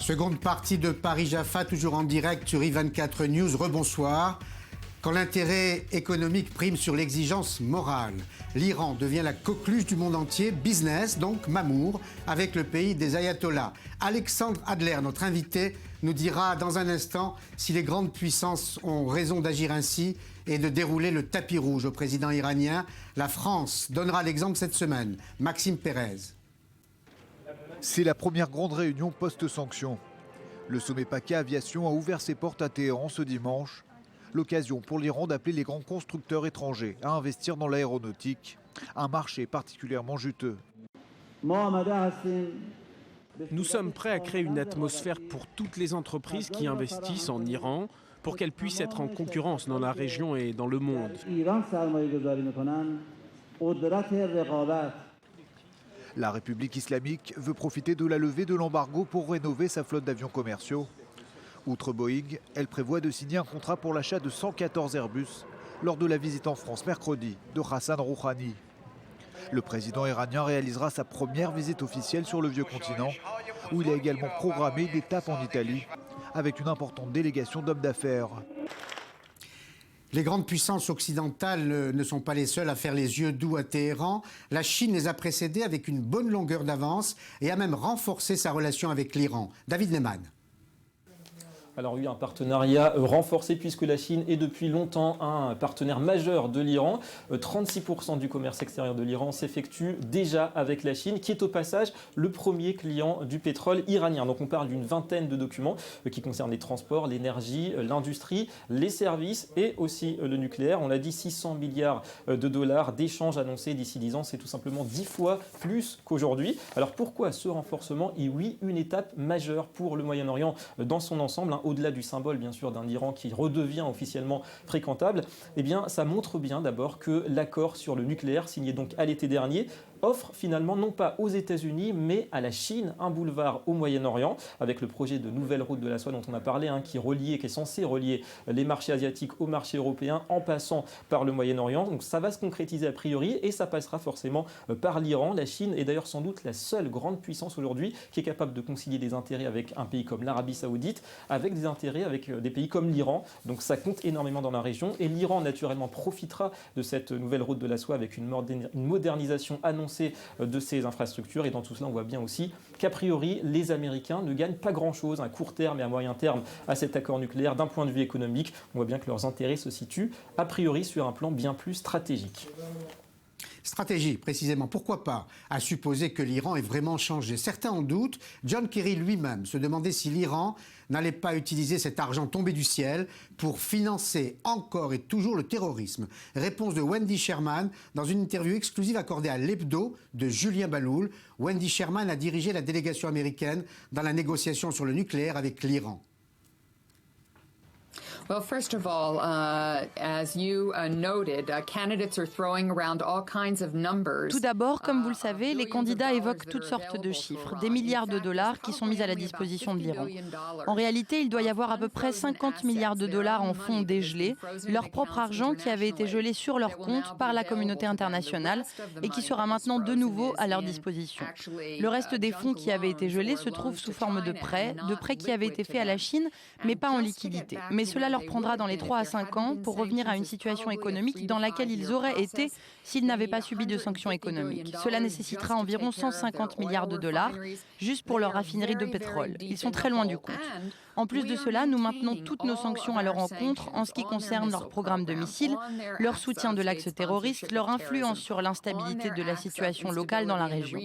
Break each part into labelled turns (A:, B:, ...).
A: Seconde partie de Paris-Jaffa, toujours en direct sur I24 News. Rebonsoir. Quand l'intérêt économique prime sur l'exigence morale, l'Iran devient la coqueluche du monde entier, business, donc Mamour, avec le pays des ayatollahs. Alexandre Adler, notre invité, nous dira dans un instant si les grandes puissances ont raison d'agir ainsi et de dérouler le tapis rouge au président iranien. La France donnera l'exemple cette semaine. Maxime Pérez.
B: C'est la première grande réunion post-sanctions. Le sommet PACA Aviation a ouvert ses portes à Téhéran ce dimanche. L'occasion pour l'Iran d'appeler les grands constructeurs étrangers à investir dans l'aéronautique, un marché particulièrement juteux.
C: Nous sommes prêts à créer une atmosphère pour toutes les entreprises qui investissent en Iran, pour qu'elles puissent être en concurrence dans la région et dans le monde.
B: La République islamique veut profiter de la levée de l'embargo pour rénover sa flotte d'avions commerciaux. Outre Boeing, elle prévoit de signer un contrat pour l'achat de 114 Airbus lors de la visite en France mercredi de Hassan Rouhani. Le président iranien réalisera sa première visite officielle sur le vieux continent, où il a également programmé une étape en Italie, avec une importante délégation d'hommes d'affaires.
A: Les grandes puissances occidentales ne sont pas les seules à faire les yeux doux à Téhéran. La Chine les a précédées avec une bonne longueur d'avance et a même renforcé sa relation avec l'Iran. David Neyman.
D: Alors oui, un partenariat renforcé puisque la Chine est depuis longtemps un partenaire majeur de l'Iran. 36% du commerce extérieur de l'Iran s'effectue déjà avec la Chine, qui est au passage le premier client du pétrole iranien. Donc on parle d'une vingtaine de documents qui concernent les transports, l'énergie, l'industrie, les services et aussi le nucléaire. On l'a dit, 600 milliards de dollars d'échanges annoncés d'ici 10 ans. C'est tout simplement 10 fois plus qu'aujourd'hui. Alors pourquoi ce renforcement? Et oui, une étape majeure pour le Moyen-Orient dans son ensemble, au-delà du symbole bien sûr d'un Iran qui redevient officiellement fréquentable, eh bien ça montre bien d'abord que l'accord sur le nucléaire signé donc à l'été dernier offre finalement non pas aux États-Unis mais à la Chine un boulevard au Moyen-Orient avec le projet de nouvelle route de la soie dont on a parlé, qui est censé relier les marchés asiatiques aux marchés européens en passant par le Moyen-Orient. Donc ça va se concrétiser a priori et ça passera forcément par l'Iran. La Chine est d'ailleurs sans doute la seule grande puissance aujourd'hui qui est capable de concilier des intérêts avec un pays comme l'Arabie Saoudite, avec des intérêts avec des pays comme l'Iran. Donc ça compte énormément dans la région et l'Iran naturellement profitera de cette nouvelle route de la soie avec une modernisation annoncée de ses infrastructures. Et dans tout cela, on voit bien aussi qu'a priori, les Américains ne gagnent pas grand-chose à court terme et à moyen terme à cet accord nucléaire d'un point de vue économique. On voit bien que leurs intérêts se situent a priori sur un plan bien plus stratégique.
A: Stratégie, précisément. Pourquoi pas, à supposer que l'Iran ait vraiment changé? Certains en doutent. John Kerry lui-même se demandait si l'Iran n'allait pas utiliser cet argent tombé du ciel pour financer encore et toujours le terrorisme. Réponse de Wendy Sherman dans une interview exclusive accordée à l'Hebdo de Julien Baloul. Wendy Sherman a dirigé la délégation américaine dans la négociation sur le nucléaire avec l'Iran.
E: Well, first of all, as you noted, candidates are throwing around all kinds of numbers.
F: Tout d'abord, comme vous le savez, les candidats évoquent toutes sortes de chiffres, des milliards de dollars qui sont mis à la disposition de l'Iran. En réalité, il doit y avoir à peu près 50 milliards de dollars en fonds dégelés, leur propre argent qui avait été gelé sur leur compte par la communauté internationale et qui sera maintenant de nouveau à leur disposition. Le reste des fonds qui avaient été gelés se trouve sous forme de prêts qui avaient été faits à la Chine, mais pas en liquidité. Mais cela leur prendra dans les 3 à 5 ans pour revenir à une situation économique dans laquelle ils auraient été s'ils n'avaient pas subi de sanctions économiques. Cela nécessitera environ 150 milliards de dollars juste pour leur raffinerie de pétrole. Ils sont très loin du compte. En plus de cela, nous maintenons toutes nos sanctions à leur encontre en ce qui concerne leur programme de missiles, leur soutien de l'axe terroriste, leur influence sur l'instabilité de la situation locale dans la région.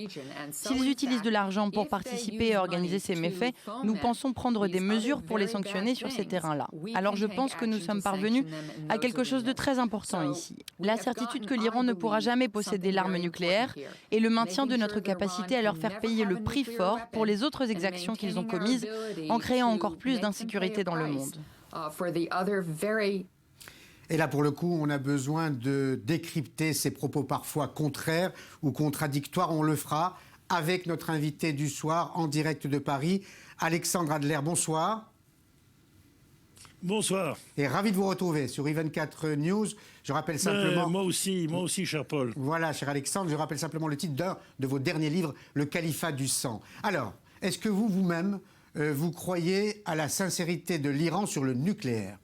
F: S'ils utilisent de l'argent pour participer et organiser ces méfaits, nous pensons prendre des mesures pour les sanctionner sur ces terrains-là. Alors je pense que nous sommes parvenus à quelque chose de très important ici. La certitude que l'Iran ne pourra jamais posséder l'arme nucléaire et le maintien de notre capacité à leur faire payer le prix fort pour les autres exactions qu'ils ont commises en créant encore plus d'insécurité dans le monde.
A: Et là, pour le coup, on a besoin de décrypter ces propos parfois contraires ou contradictoires. On le fera avec notre invité du soir en direct de Paris, Alexandre Adler. Bonsoir.
G: Bonsoir.
A: Et ravi de vous retrouver sur I24 News. Je rappelle simplement...
G: Moi aussi, cher Paul.
A: Voilà, cher Alexandre, je rappelle simplement le titre d'un de vos derniers livres, Le Califat du sang. Alors, est-ce que vous-même, vous croyez à la sincérité de l'Iran sur le nucléaire?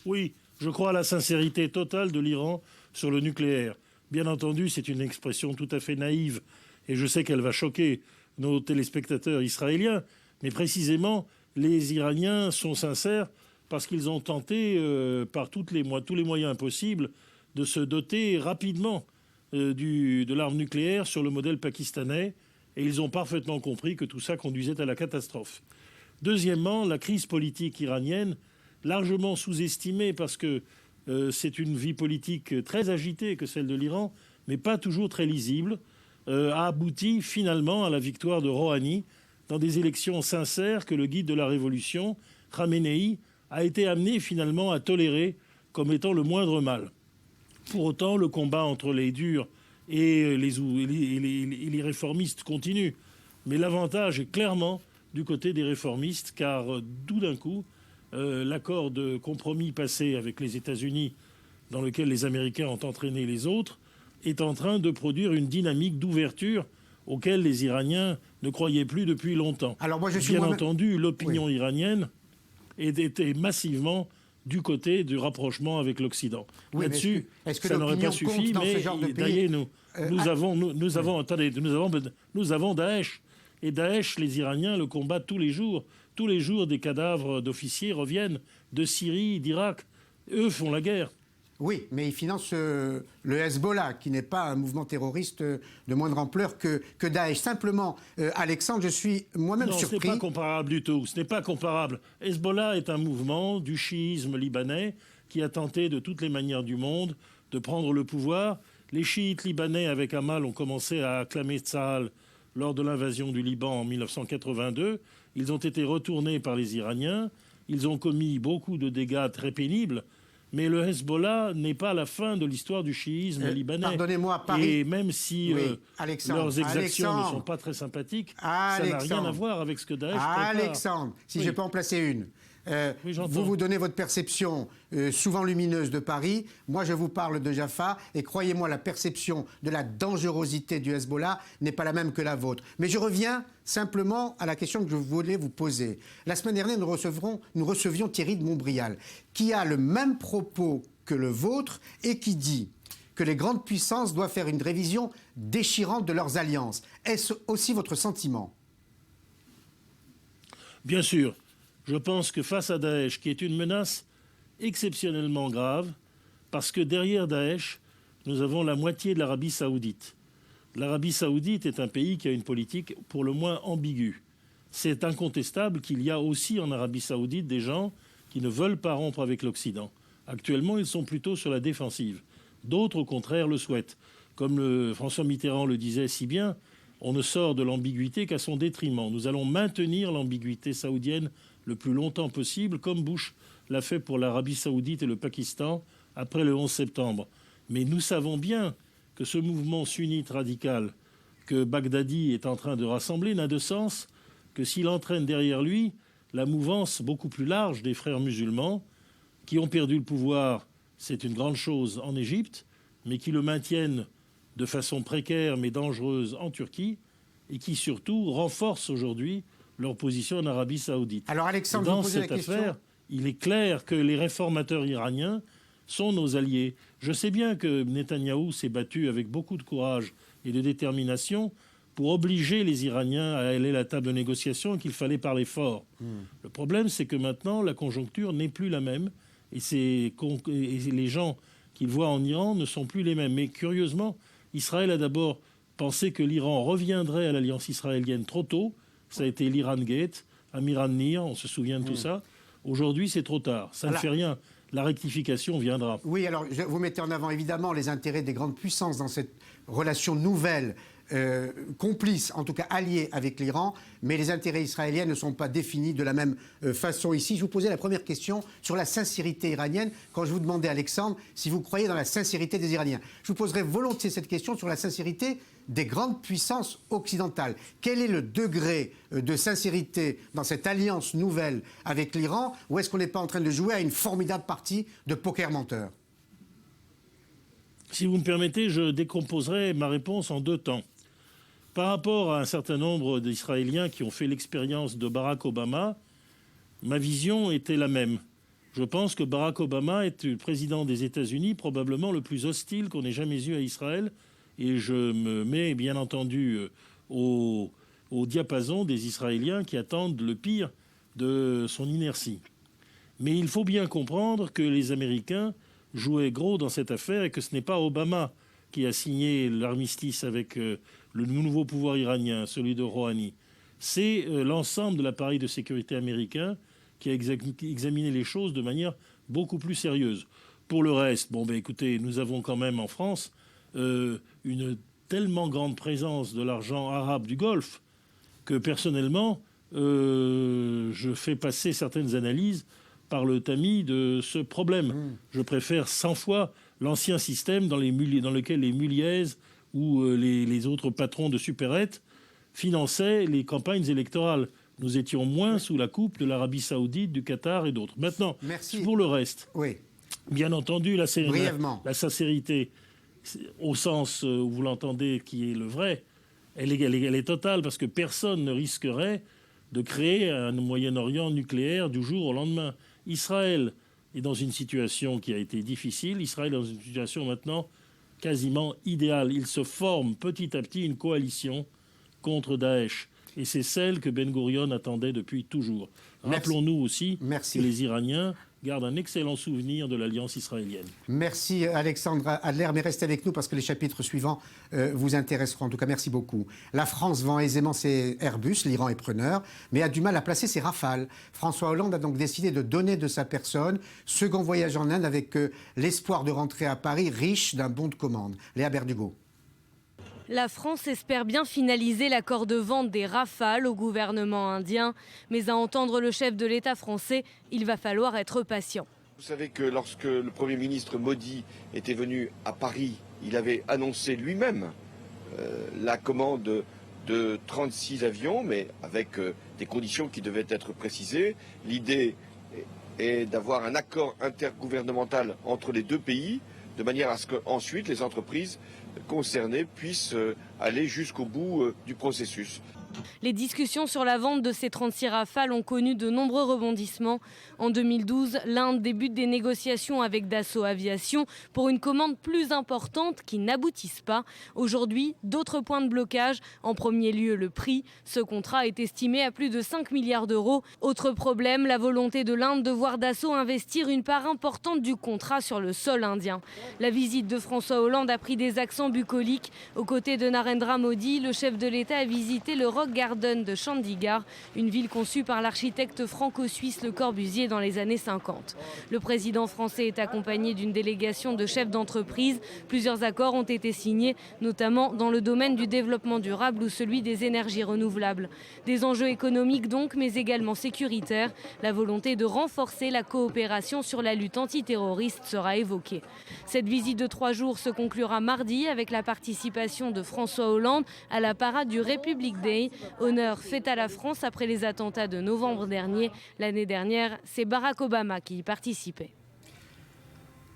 G: Oui, je crois à la sincérité totale de l'Iran sur le nucléaire. Bien entendu, c'est une expression tout à fait naïve et je sais qu'elle va choquer nos téléspectateurs israéliens, mais précisément, les Iraniens sont sincères parce qu'ils ont tenté, par tous les moyens possibles, de se doter rapidement de l'arme nucléaire sur le modèle pakistanais, et ils ont parfaitement compris que tout ça conduisait à la catastrophe. Deuxièmement, la crise politique iranienne, largement sous-estimée parce que c'est une vie politique très agitée que celle de l'Iran, mais pas toujours très lisible, a abouti finalement à la victoire de Rouhani dans des élections sincères que le guide de la révolution, Khamenei, a été amené finalement à tolérer comme étant le moindre mal. Pour autant, le combat entre les durs et les réformistes continue. Mais l'avantage est clairement du côté des réformistes, car tout d'un coup, l'accord de compromis passé avec les États-Unis, dans lequel les Américains ont entraîné les autres, est en train de produire une dynamique d'ouverture auquel les Iraniens ne croyaient plus depuis longtemps.
A: Alors moi,
G: Bien entendu, l'opinion iranienne était massivement du côté du rapprochant avec l'Occident.
A: Oui,
G: là-dessus,
A: est-ce que
G: ça n'aurait pas suffi, mais d'ailleurs, nous avons Daesh. Et Daesh, les Iraniens le combattent tous les jours. Tous les jours, des cadavres d'officiers reviennent de Syrie, d'Irak. Eux font la guerre.
A: Oui, mais ils financent le Hezbollah, qui n'est pas un mouvement terroriste de moindre ampleur que Daesh. Simplement, Alexandre, je suis moi-même surpris.
G: Non, ce n'est pas comparable du tout. Ce n'est pas comparable. Hezbollah est un mouvement du chiisme libanais qui a tenté de toutes les manières du monde de prendre le pouvoir. Les chiites libanais, avec Amal, ont commencé à acclamer Tsahal lors de l'invasion du Liban en 1982. Ils ont été retournés par les Iraniens. Ils ont commis beaucoup de dégâts très pénibles. Mais le Hezbollah n'est pas la fin de l'histoire du chiisme libanais.
A: Pardonnez-moi, Paris...
G: Et même si leurs exactions ne sont pas très sympathiques, ça n'a rien à voir avec ce que Daesh prépare.
A: Alexandre, si je peux en placer une. Vous donnez votre perception souvent lumineuse de Paris. Moi, je vous parle de Jaffa. Et croyez-moi, la perception de la dangerosité du Hezbollah n'est pas la même que la vôtre. Mais je reviens simplement à la question que je voulais vous poser. La semaine dernière, nous recevions Thierry de Montbrial, qui a le même propos que le vôtre et qui dit que les grandes puissances doivent faire une révision déchirante de leurs alliances. Est-ce aussi votre sentiment?
G: Bien sûr. Je pense que face à Daesh, qui est une menace exceptionnellement grave, parce que derrière Daesh, nous avons la moitié de l'Arabie saoudite. L'Arabie saoudite est un pays qui a une politique pour le moins ambiguë. C'est incontestable qu'il y a aussi en Arabie saoudite des gens qui ne veulent pas rompre avec l'Occident. Actuellement, ils sont plutôt sur la défensive. D'autres, au contraire, le souhaitent. Comme François Mitterrand le disait si bien, on ne sort de l'ambiguïté qu'à son détriment. Nous allons maintenir l'ambiguïté saoudienne le plus longtemps possible, comme Bush l'a fait pour l'Arabie saoudite et le Pakistan après le 11 septembre. Mais nous savons bien que ce mouvement sunnite radical que Baghdadi est en train de rassembler n'a de sens que s'il entraîne derrière lui la mouvance beaucoup plus large des frères musulmans qui ont perdu le pouvoir, c'est une grande chose, en Égypte, mais qui le maintiennent de façon précaire mais dangereuse en Turquie et qui surtout renforcent aujourd'hui leur position en Arabie saoudite.
A: Alors Alexandre,
G: dans
A: vous posez
G: cette
A: la question.
G: affaire, il est clair que les réformateurs iraniens sont nos alliés. Je sais bien que Netanyahou s'est battu avec beaucoup de courage et de détermination pour obliger les Iraniens à aller à la table de négociation et qu'il fallait parler fort. Le problème, c'est que maintenant, la conjoncture n'est plus la même et les gens qu'il voit en Iran ne sont plus les mêmes. Mais curieusement, Israël a d'abord pensé que l'Iran reviendrait à l'alliance israélienne trop tôt. Ça a été l'Iran Gate, Amiran Nir, on se souvient de tout ça. Aujourd'hui, c'est trop tard. Ça ne fait rien. La rectification viendra.
A: Oui, alors vous mettez en avant évidemment les intérêts des grandes puissances dans cette relation nouvelle, complice, en tout cas alliée avec l'Iran, mais les intérêts israéliens ne sont pas définis de la même façon ici. Je vous posais la première question sur la sincérité iranienne, quand je vous demandais, Alexandre, si vous croyez dans la sincérité des Iraniens. Je vous poserai volontiers cette question sur la sincérité des grandes puissances occidentales. Quel est le degré de sincérité dans cette alliance nouvelle avec l'Iran, ou est-ce qu'on n'est pas en train de jouer à une formidable partie de poker menteur?
G: Si vous me permettez, je décomposerai ma réponse en deux temps. Par rapport à un certain nombre d'Israéliens qui ont fait l'expérience de Barack Obama, ma vision était la même. Je pense que Barack Obama est le président des États-Unis, probablement le plus hostile qu'on ait jamais eu à Israël. Et je me mets bien entendu au diapason des Israéliens qui attendent le pire de son inertie. Mais il faut bien comprendre que les Américains jouaient gros dans cette affaire et que ce n'est pas Obama qui a signé l'armistice avec le nouveau pouvoir iranien, celui de Rouhani. C'est l'ensemble de l'appareil de sécurité américain qui a examiné les choses de manière beaucoup plus sérieuse. Pour le reste, écoutez, nous avons quand même en France une tellement grande présence de l'argent arabe du Golfe que personnellement, je fais passer certaines analyses par le tamis de ce problème. Je préfère 100 fois l'ancien système dans lequel les Muliez ou les autres patrons de supérettes finançaient les campagnes électorales. Nous étions moins sous la coupe de l'Arabie Saoudite, du Qatar et d'autres. Maintenant, pour le reste, bien entendu, la sincérité, au sens où vous l'entendez, qui est le vrai, elle est totale, parce que personne ne risquerait de créer un Moyen-Orient nucléaire du jour au lendemain. Israël est dans une situation qui a été difficile. Israël est dans une situation maintenant quasiment idéale. Il se forme petit à petit une coalition contre Daesh. Et c'est celle que Ben Gourion attendait depuis toujours. Rappelons-nous aussi que les Iraniens gardent un excellent souvenir de l'alliance israélienne.
A: Merci Alexandre Adler, mais restez avec nous parce que les chapitres suivants vous intéresseront. En tout cas, merci beaucoup. La France vend aisément ses Airbus, l'Iran est preneur, mais a du mal à placer ses Rafales. François Hollande a donc décidé de donner de sa personne. Second voyage en Inde avec l'espoir de rentrer à Paris riche d'un bon de commande. Léa Berdugo.
H: La France espère bien finaliser l'accord de vente des Rafales au gouvernement indien. Mais à entendre le chef de l'État français, il va falloir être patient.
I: Vous savez que lorsque le Premier ministre Modi était venu à Paris, il avait annoncé lui-même la commande de 36 avions, mais avec des conditions qui devaient être précisées. L'idée est d'avoir un accord intergouvernemental entre les deux pays, de manière à ce qu'ensuite les entreprises concernées puissent aller jusqu'au bout du processus.
H: Les discussions sur la vente de ces 36 Rafales ont connu de nombreux rebondissements. En 2012, l'Inde débute des négociations avec Dassault Aviation pour une commande plus importante qui n'aboutissent pas. Aujourd'hui, d'autres points de blocage. En premier lieu, le prix. Ce contrat est estimé à plus de 5 milliards d'euros. Autre problème, la volonté de l'Inde de voir Dassault investir une part importante du contrat sur le sol indien. La visite de François Hollande a pris des accents bucoliques. Aux côtés de Narendra Modi, le chef de l'État a visité le Rock Garden de Chandigarh, une ville conçue par l'architecte franco-suisse Le Corbusier dans les années 50. Le président français est accompagné d'une délégation de chefs d'entreprise. Plusieurs accords ont été signés, notamment dans le domaine du développement durable ou celui des énergies renouvelables. Des enjeux économiques donc, mais également sécuritaires. La volonté de renforcer la coopération sur la lutte antiterroriste sera évoquée. Cette visite de 3 jours se conclura mardi avec la participation de François Hollande à la parade du Republic Day. Honneur fait à la France après les attentats de novembre dernier. L'année dernière, c'est Barack Obama qui y participait.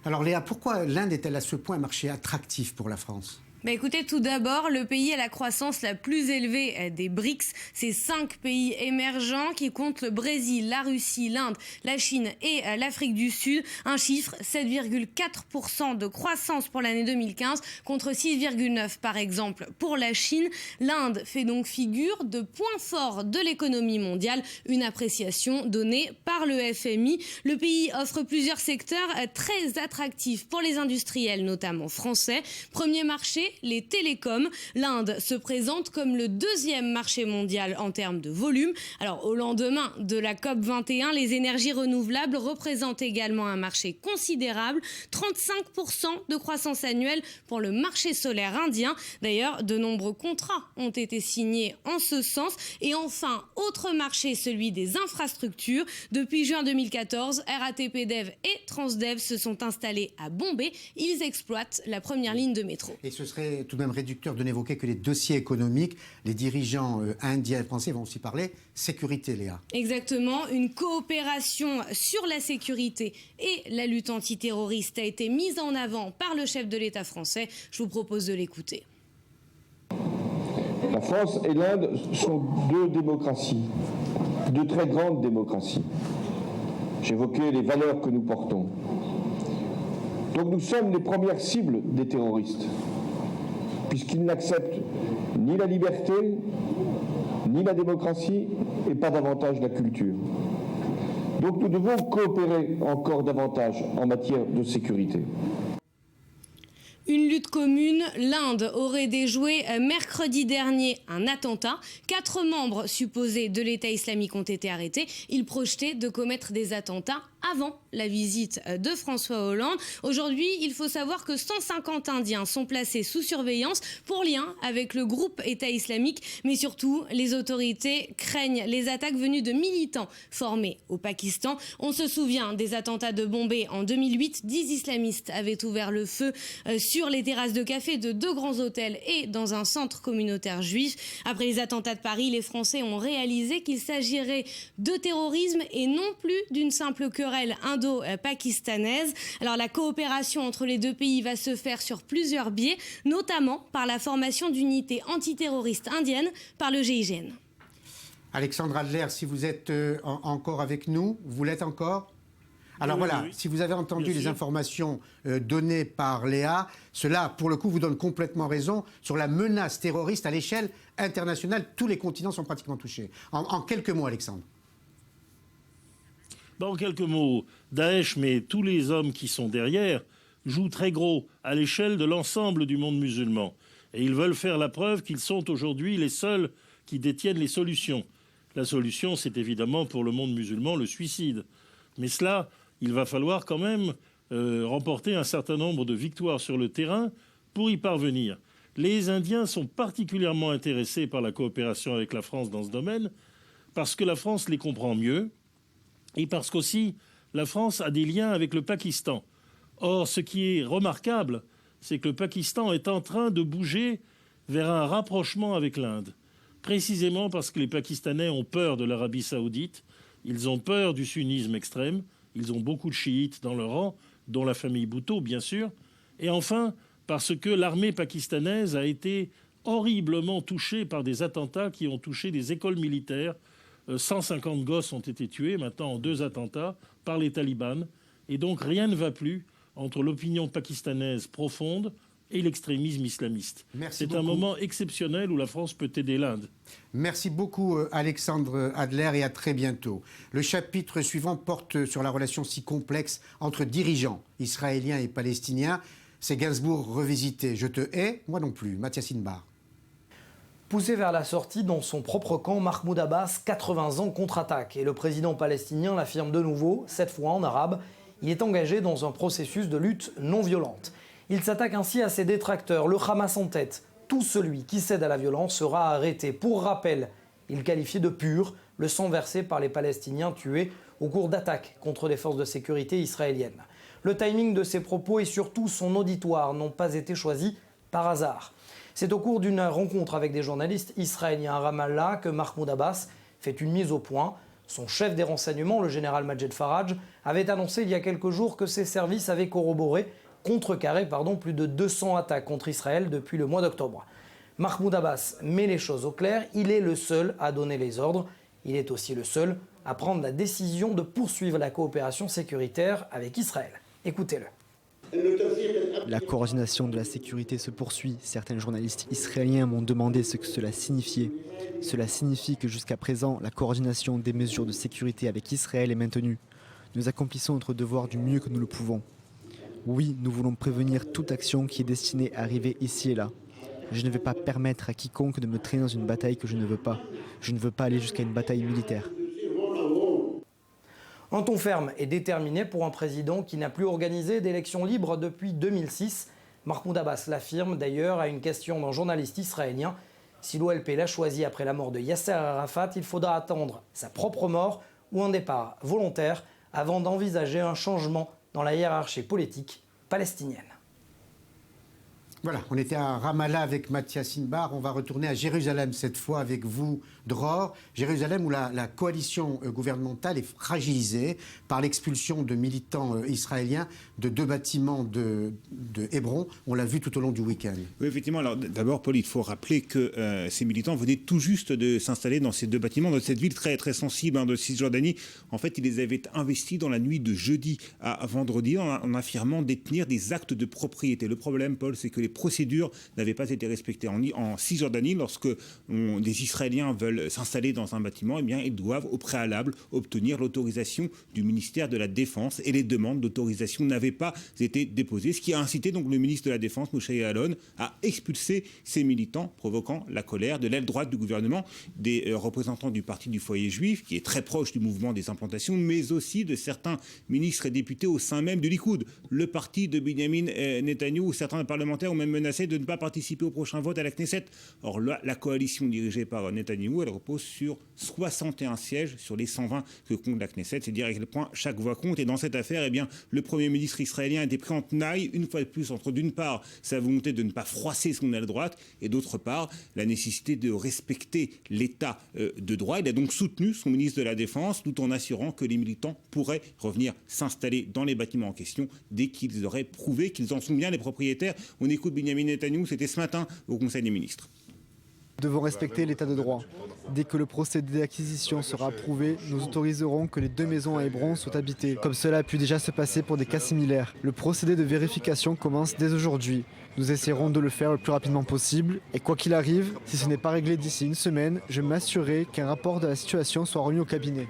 A: Alors Léa, pourquoi l'Inde est-elle à ce point un marché attractif pour la France ?
H: Écoutez, tout d'abord, le pays a la croissance la plus élevée des BRICS. Ces 5 pays émergents qui comptent le Brésil, la Russie, l'Inde, la Chine et l'Afrique du Sud. Un chiffre, 7,4% de croissance pour l'année 2015 contre 6,9% par exemple pour la Chine. L'Inde fait donc figure de point fort de l'économie mondiale, une appréciation donnée par le FMI. Le pays offre plusieurs secteurs très attractifs pour les industriels, notamment français. Premier marché, les télécoms. L'Inde se présente comme le 2e marché mondial en termes de volume. Alors, au lendemain de la COP21, les énergies renouvelables représentent également un marché considérable. 35% de croissance annuelle pour le marché solaire indien. D'ailleurs, de nombreux contrats ont été signés en ce sens. Et enfin, autre marché, celui des infrastructures. Depuis juin 2014, RATP Dev et Transdev se sont installés à Bombay. Ils exploitent la première ligne de métro.
A: Et ce serait tout de même réducteur de n'évoquer que les dossiers économiques. Les dirigeants indiens et français vont aussi parler sécurité, Léa.
H: Exactement. Une coopération sur la sécurité et la lutte antiterroriste a été mise en avant par le chef de l'État français. Je vous propose de l'écouter.
I: La France et l'Inde sont deux démocraties, deux très grandes démocraties. J'évoquais les valeurs que nous portons. Donc nous sommes les premières cibles des terroristes, puisqu'ils n'acceptent ni la liberté, ni la démocratie, et pas davantage la culture. Donc nous devons coopérer encore davantage en matière de sécurité.
H: Une lutte commune, l'Inde aurait déjoué mercredi dernier un attentat. 4 membres supposés de l'État islamique ont été arrêtés. Ils projetaient de commettre des attentats avant la visite de François Hollande. Aujourd'hui, il faut savoir que 150 Indiens sont placés sous surveillance pour lien avec le groupe État islamique. Mais surtout, les autorités craignent les attaques venues de militants formés au Pakistan. On se souvient des attentats de Bombay en 2008. 10 islamistes avaient ouvert le feu sur les terrasses de café de 2 grands hôtels et dans un centre communautaire juif. Après les attentats de Paris, les Français ont réalisé qu'il s'agirait de terrorisme et non plus d'une simple querelle indo-pakistanaise. Alors la coopération entre les deux pays va se faire sur plusieurs biais, notamment par la formation d'unités antiterroristes indiennes par le GIGN.
A: Alexandre Adler, si vous êtes encore avec nous, vous l'êtes encore ? Alors
G: oui,
A: voilà,
G: oui.
A: Si vous avez entendu
G: Bien
A: les
G: sûr.
A: informations données par Léa, cela, pour le coup, vous donne complètement raison sur la menace terroriste à l'échelle internationale. Tous les continents sont pratiquement touchés. En quelques mots, Alexandre.
G: En quelques mots, Daesh, mais tous les hommes qui sont derrière, jouent très gros à l'échelle de l'ensemble du monde musulman. Et ils veulent faire la preuve qu'ils sont aujourd'hui les seuls qui détiennent les solutions. La solution, c'est évidemment pour le monde musulman le suicide. Mais cela, il va falloir quand même remporter un certain nombre de victoires sur le terrain pour y parvenir. Les Indiens sont particulièrement intéressés par la coopération avec la France dans ce domaine parce que la France les comprend mieux et parce qu'aussi la France a des liens avec le Pakistan. Or, ce qui est remarquable, c'est que le Pakistan est en train de bouger vers un rapprochement avec l'Inde. Précisément parce que les Pakistanais ont peur de l'Arabie saoudite, ils ont peur du sunnisme extrême, ils ont beaucoup de chiites dans leur rang, dont la famille Bhutto, bien sûr, et enfin parce que l'armée pakistanaise a été horriblement touchée par des attentats qui ont touché des écoles militaires. 150 gosses ont été tués maintenant en 2 attentats par les talibans. Et donc rien ne va plus entre l'opinion pakistanaise profonde et l'extrémisme islamiste. C'est un moment exceptionnel où la France peut aider l'Inde.
A: Merci beaucoup Alexandre Adler et à très bientôt. Le chapitre suivant porte sur la relation si complexe entre dirigeants israéliens et palestiniens. C'est Gainsbourg revisité. Je te hais, moi non plus. Mathias Inbar.
J: Poussé vers la sortie dans son propre camp, Mahmoud Abbas, 80 ans, contre-attaque. Et le président palestinien l'affirme de nouveau, cette fois en arabe. Il est engagé dans un processus de lutte non violente. Il s'attaque ainsi à ses détracteurs, le Hamas en tête. Tout celui qui cède à la violence sera arrêté. Pour rappel, il qualifie de pur le sang versé par les Palestiniens tués au cours d'attaques contre les forces de sécurité israéliennes. Le timing de ses propos et surtout son auditoire n'ont pas été choisis par hasard. C'est au cours d'une rencontre avec des journalistes israéliens à Ramallah que Mahmoud Abbas fait une mise au point. Son chef des renseignements, le général Majed Faraj, avait annoncé il y a quelques jours que ses services avaient contrecarré plus de 200 attaques contre Israël depuis le mois d'octobre. Mahmoud Abbas met les choses au clair, il est le seul à donner les ordres. Il est aussi le seul à prendre la décision de poursuivre la coopération sécuritaire avec Israël. Écoutez-le.
K: La coordination de la sécurité se poursuit. Certains journalistes israéliens m'ont demandé ce que cela signifiait. Cela signifie que jusqu'à présent, la coordination des mesures de sécurité avec Israël est maintenue. Nous accomplissons notre devoir du mieux que nous le pouvons. Oui, nous voulons prévenir toute action qui est destinée à arriver ici et là. Je ne vais pas permettre à quiconque de me traîner dans une bataille que je ne veux pas. Je ne veux pas aller jusqu'à une bataille militaire.
J: Un ton ferme et déterminé pour un président qui n'a plus organisé d'élections libres depuis 2006. Mahmoud Abbas l'affirme d'ailleurs à une question d'un journaliste israélien. Si l'OLP l'a choisi après la mort de Yasser Arafat, il faudra attendre sa propre mort ou un départ volontaire avant d'envisager un changement dans la hiérarchie politique palestinienne.
A: Voilà, on était à Ramallah avec Mathias Inbar. On va retourner à Jérusalem cette fois avec vous, Dror. Jérusalem où la coalition gouvernementale est fragilisée par l'expulsion de militants israéliens de 2 bâtiments de Hébron. On l'a vu tout au long du week-end.
L: Oui, effectivement. Alors d'abord, Paul, il faut rappeler que ces militants venaient tout juste de s'installer dans ces 2 bâtiments, dans cette ville très, très sensible de Cisjordanie. En fait, ils les avaient investis dans la nuit de jeudi à vendredi en affirmant détenir des actes de propriété. Le problème, Paul, c'est que les procédures n'avaient pas été respectées. En Cisjordanie, lorsque des Israéliens veulent s'installer dans un bâtiment, eh bien, ils doivent au préalable obtenir l'autorisation du ministère de la Défense et les demandes d'autorisation n'avaient pas été déposées, ce qui a incité donc le ministre de la Défense, Moshe Yaalon, à expulser ces militants, provoquant la colère de l'aile droite du gouvernement, des représentants du parti du foyer juif, qui est très proche du mouvement des implantations, mais aussi de certains ministres et députés au sein même du Likoud, le parti de Benjamin Netanyahou, où certains parlementaires ont même menacé de ne pas participer au prochain vote à la Knesset. Or, la coalition dirigée par Netanyahou, elle repose sur 61 sièges sur les 120 que compte la Knesset. C'est dire à quel point chaque voix compte. Et dans cette affaire, eh bien, le Premier ministre israélien a été pris en tenaille, une fois de plus, entre d'une part sa volonté de ne pas froisser son aile droite et d'autre part la nécessité de respecter l'état de droit. Il a donc soutenu son ministre de la Défense tout en assurant que les militants pourraient revenir s'installer dans les bâtiments en question dès qu'ils auraient prouvé qu'ils en sont bien les propriétaires. On écoute Benjamin Netanyahou, c'était ce matin au Conseil des ministres.
K: Nous devons respecter l'état de droit. Dès que le procédé d'acquisition sera approuvé, nous autoriserons que les 2 maisons à Hébron soient habitées, comme cela a pu déjà se passer pour des cas similaires. Le procédé de vérification commence dès aujourd'hui. Nous essaierons de le faire le plus rapidement possible, et quoi qu'il arrive, si ce n'est pas réglé d'ici une semaine, je m'assurerai qu'un rapport de la situation soit remis au cabinet.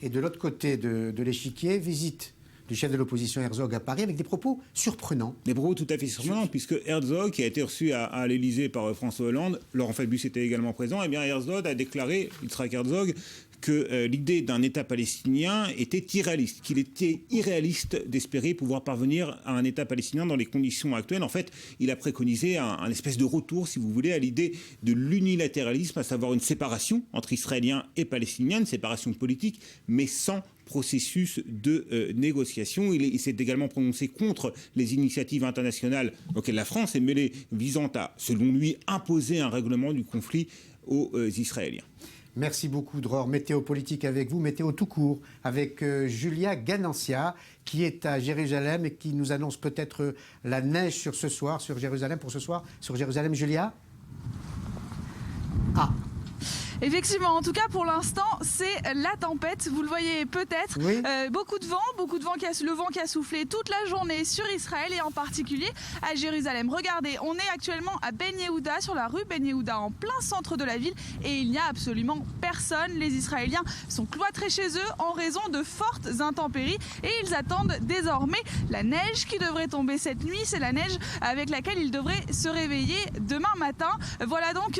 A: Et de l'autre côté de l'échiquier, visite du chef de l'opposition Herzog à Paris avec des propos surprenants.
L: Des propos tout à fait surprenants, puisque Herzog, qui a été reçu à l'Élysée par François Hollande, Laurent Fabius était également présent, et bien Herzog a déclaré, Yitzhak Herzog, que l'idée d'un État palestinien était irréaliste, qu'il était irréaliste d'espérer pouvoir parvenir à un État palestinien dans les conditions actuelles. En fait, il a préconisé un espèce de retour, si vous voulez, à l'idée de l'unilatéralisme, à savoir une séparation entre Israéliens et Palestiniens, une séparation politique, mais sans processus de négociation. Il s'est également prononcé contre les initiatives internationales auxquelles la France est mêlée, visant à, selon lui, imposer un règlement du conflit aux Israéliens.
A: Merci beaucoup, Dror. Météo politique avec vous, météo tout court, avec Julia Ganancia, qui est à Jérusalem et qui nous annonce peut-être la neige sur Jérusalem pour ce soir. Sur Jérusalem, Julia ? Ah.
M: Effectivement, en tout cas pour l'instant, c'est la tempête. Vous le voyez peut-être. Oui. Beaucoup de vent, le vent qui a soufflé toute la journée sur Israël et en particulier à Jérusalem. Regardez, on est actuellement à Ben Yehuda, sur la rue Ben Yehuda, en plein centre de la ville, et il n'y a absolument personne. Les Israéliens sont cloîtrés chez eux en raison de fortes intempéries et ils attendent désormais la neige qui devrait tomber cette nuit. C'est la neige avec laquelle ils devraient se réveiller demain matin. Voilà donc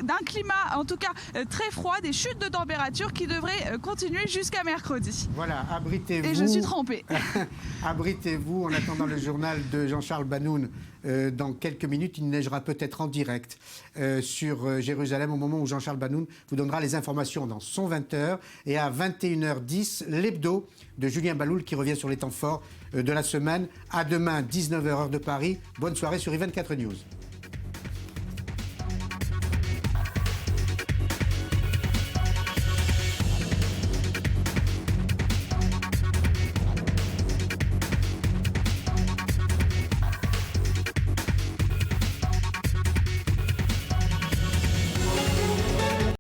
M: d'un climat, en tout cas très froid, des chutes de température qui devraient continuer jusqu'à mercredi.
A: Voilà, abritez-vous.
M: Et je suis trempée.
A: Abritez-vous en attendant le journal de Jean-Charles Banoun. Dans quelques minutes, il neigera peut-être en direct sur Jérusalem au moment où Jean-Charles Banoun vous donnera les informations dans son 20h. Et à 21h10, l'hebdo de Julien Baloul qui revient sur les temps forts de la semaine. À demain, 19h heure de Paris. Bonne soirée sur i24 News.